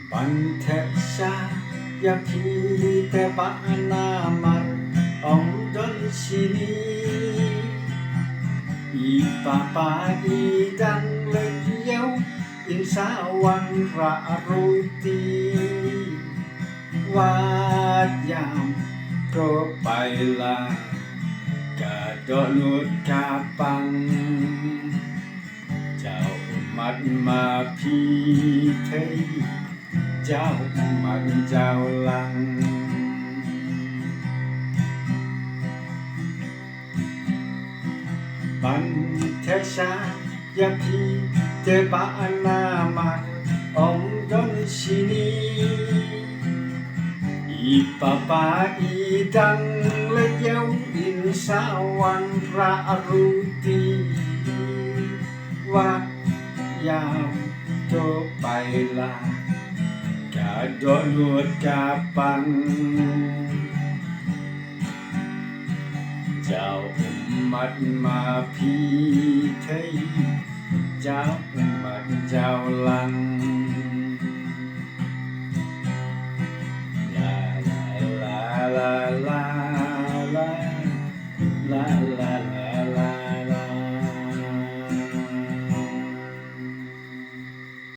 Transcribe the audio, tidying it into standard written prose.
Banteksa yaki te paanamar ongdon sini ipapaidang legyau insawan raaruti wayam ko paila kadonut kapang จ้ามัดมาพี่เทยเจ้ามันเจ้าลังบันเทชายาพีเจบานามาองดอนชินีอีปาปาอีดังและเย้าอินสาวันรารุตีวัดยาวโตไปลากาโดนวดกาปังเจ้ามัดมาพี่เทยเจ้ามัดเจ้าลัง